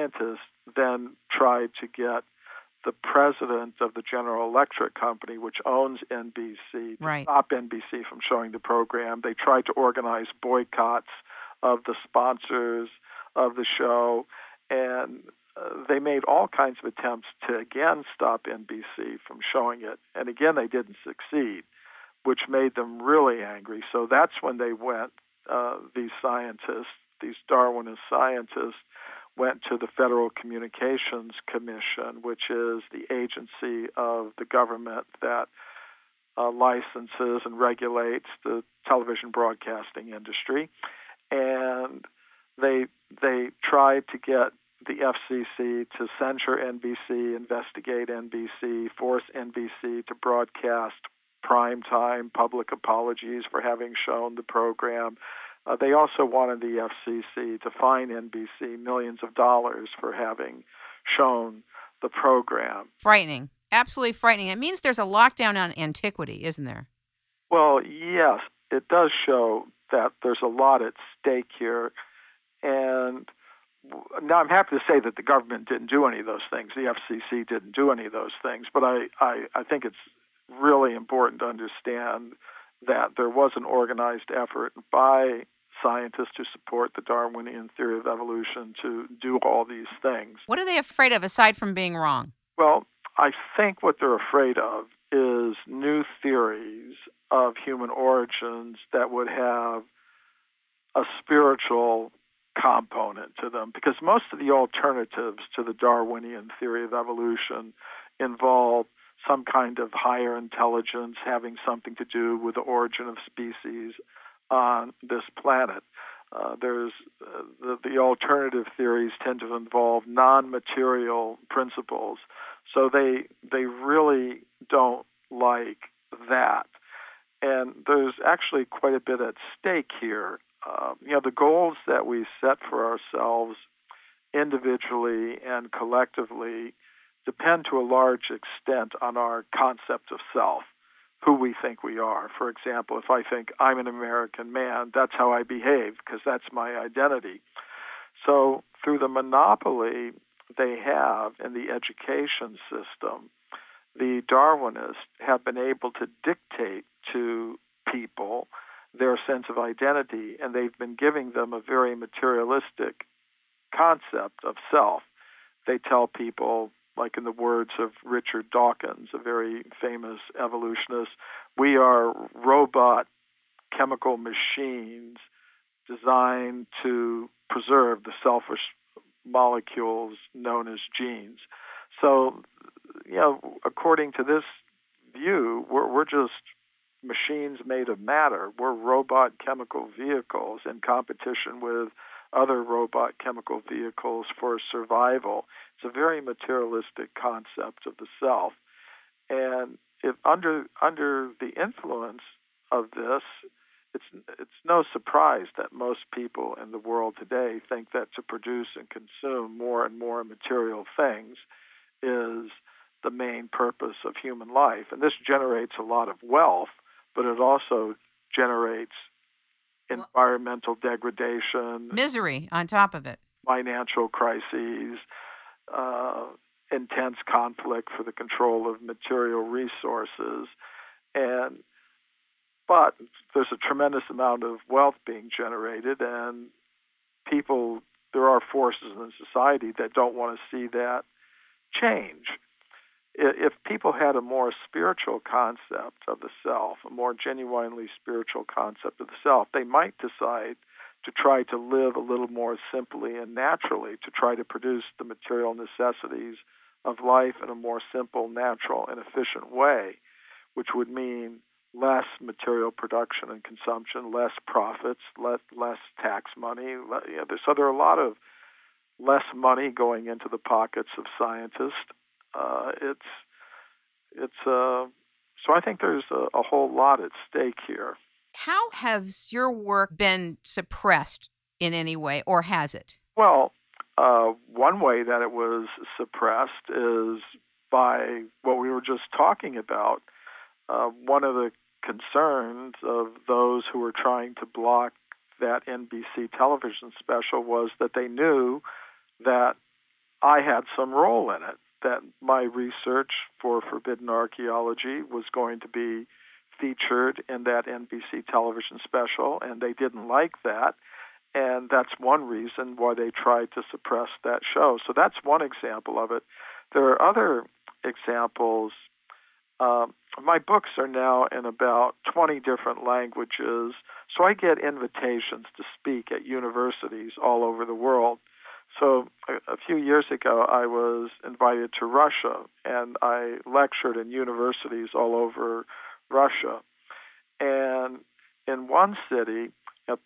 scientists then tried to get the president of the General Electric Company, which owns NBC, to stop NBC from showing the program. They tried to organize boycotts of the sponsors of the show, and they made all kinds of attempts to again stop NBC from showing it. And again, they didn't succeed, which made them really angry. So that's when they went, these scientists, these Darwinist scientists, went to the Federal Communications Commission, which is the agency of the government that licenses and regulates the television broadcasting industry. And they tried to get the FCC to censure NBC, investigate NBC, force NBC to broadcast primetime public apologies for having shown the program. They also wanted the FCC to fine NBC millions of dollars for having shown the program. Frightening. Absolutely frightening. It means there's a lockdown on antiquity, isn't there? Well, yes, it does show that there's a lot at stake here. And now I'm happy to say that the government didn't do any of those things. The FCC didn't do any of those things. But I think it's really important to understand that there was an organized effort by scientists to support the Darwinian theory of evolution to do all these things. What are they afraid of aside from being wrong? Well, I think what they're afraid of is new theories of human origins that would have a spiritual component to them, because most of the alternatives to the Darwinian theory of evolution involve some kind of higher intelligence having something to do with the origin of species on this planet. There's the alternative theories tend to involve non-material principles, so they really don't like that. And there's actually quite a bit at stake here. The goals that we set for ourselves individually and collectively depend to a large extent on our concept of self, who we think we are. For example, if I think I'm an American man, that's how I behave, because that's my identity. So through the monopoly they have in the education system, the Darwinists have been able to dictate to people their sense of identity, and they've been giving them a very materialistic concept of self. They tell people, like in the words of Richard Dawkins, a very famous evolutionist, we are robot chemical machines designed to preserve the selfish molecules known as genes. So, according to this view, we're just machines made of matter. We're robot chemical vehicles in competition with other robot chemical vehicles for survival. It's a very materialistic concept of the self. And if under the influence of this, it's no surprise that most people in the world today think that to produce and consume more and more material things is the main purpose of human life. And this generates a lot of wealth, but it also generates environmental degradation, misery on top of it, financial crises, intense conflict for the control of material resources. But there's a tremendous amount of wealth being generated, and there are forces in society that don't want to see that change. If people had a more spiritual concept of the self, a more genuinely spiritual concept of the self, they might decide to try to live a little more simply and naturally, to try to produce the material necessities of life in a more simple, natural, and efficient way, which would mean less material production and consumption, less profits, less tax money. So there are a lot of less money going into the pockets of scientists. So I think there's a whole lot at stake here. How has your work been suppressed in any way, or has it? Well, one way that it was suppressed is by what we were just talking about. One of the concerns of those who were trying to block that NBC television special was that they knew that I had some role in it, that my research for Forbidden Archaeology was going to be featured in that NBC television special, and they didn't like that. And that's one reason why they tried to suppress that show. So that's one example of it. There are other examples. My books are now in about 20 different languages, so I get invitations to speak at universities all over the world. So a few years ago, I was invited to Russia, and I lectured in universities all over Russia. And in one city,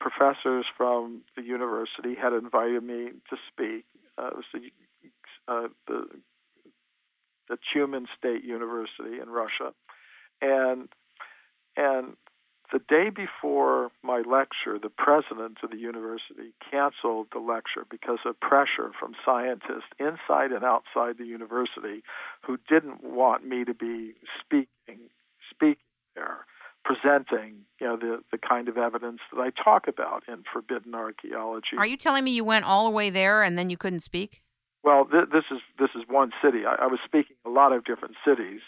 professors from the university had invited me to speak. It was the Tyumen State University in Russia. And the day before my lecture, the president of the university canceled the lecture because of pressure from scientists inside and outside the university who didn't want me to be speaking there, presenting, the kind of evidence that I talk about in Forbidden Archaeology. Are you telling me you went all the way there and then you couldn't speak? Well, this is one city. I was speaking in a lot of different cities,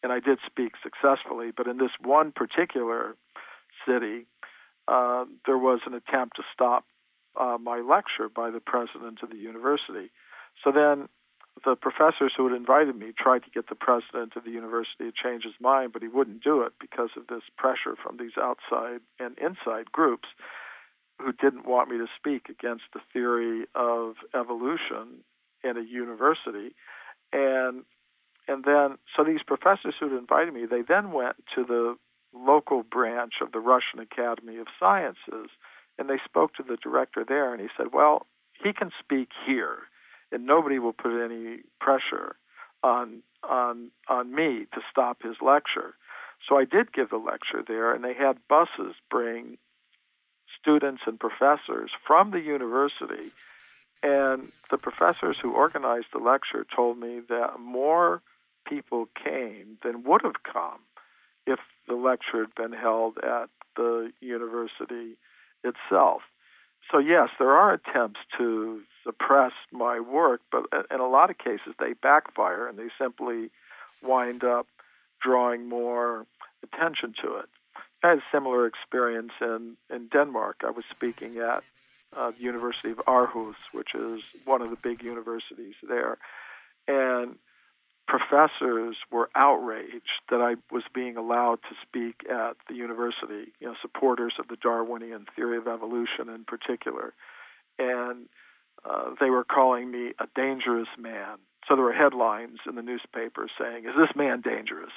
and I did speak successfully. But in this one particular city, there was an attempt to stop my lecture by the president of the university. So then the professors who had invited me tried to get the president of the university to change his mind, but he wouldn't do it because of this pressure from these outside and inside groups who didn't want me to speak against the theory of evolution in a university. And then, so these professors who had invited me, they then went to the local branch of the Russian Academy of Sciences, and they spoke to the director there, and he said, well, he can speak here, and nobody will put any pressure on me to stop his lecture. So I did give the lecture there, and they had buses bring students and professors from the university. And the professors who organized the lecture told me that more people came than would have come if the lecture had been held at the university itself. So yes, there are attempts to suppress my work, but in a lot of cases they backfire and they simply wind up drawing more attention to it. I had a similar experience in Denmark. I was speaking at the University of Aarhus, which is one of the big universities there, and professors were outraged that I was being allowed to speak at the university, supporters of the Darwinian theory of evolution in particular. And they were calling me a dangerous man. So there were headlines in the newspapers saying, "Is this man dangerous?"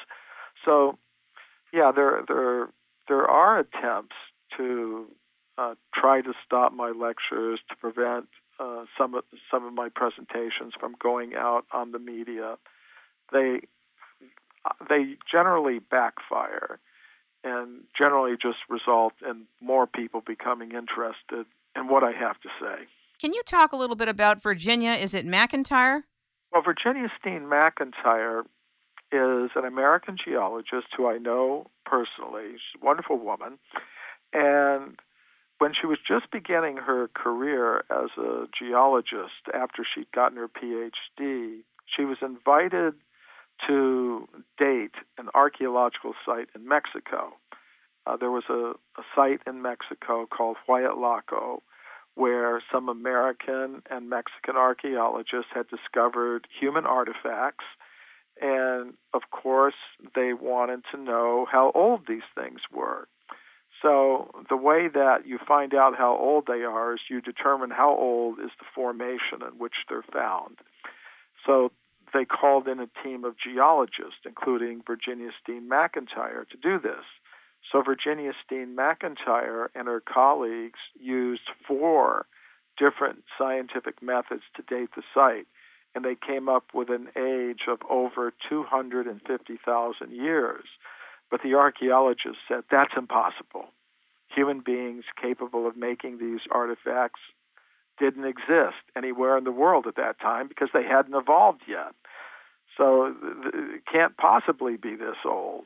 So, yeah, there are attempts to try to stop my lectures, to prevent some of my presentations from going out on the media. They generally backfire and generally just result in more people becoming interested in what I have to say. Can you talk a little bit about Virginia? Is it McIntyre? Well, Virginia McIntyre is an American geologist who I know personally. She's a wonderful woman. And when she was just beginning her career as a geologist after she'd gotten her PhD, she was invited to date an archaeological site in Mexico. There was a site in Mexico called Huayatlaco where some American and Mexican archaeologists had discovered human artifacts. And, of course, they wanted to know how old these things were. So the way that you find out how old they are is you determine how old is the formation in which they're found. So they called in a team of geologists, including Virginia McIntyre, to do this. So Virginia McIntyre and her colleagues used 4 different scientific methods to date the site, and they came up with an age of over 250,000 years. But the archaeologists said, that's impossible. Human beings capable of making these artifacts didn't exist anywhere in the world at that time because they hadn't evolved yet. So it can't possibly be this old.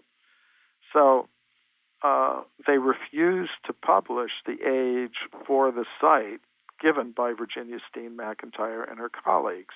So they refused to publish the age for the site given by Virginia McIntyre and her colleagues.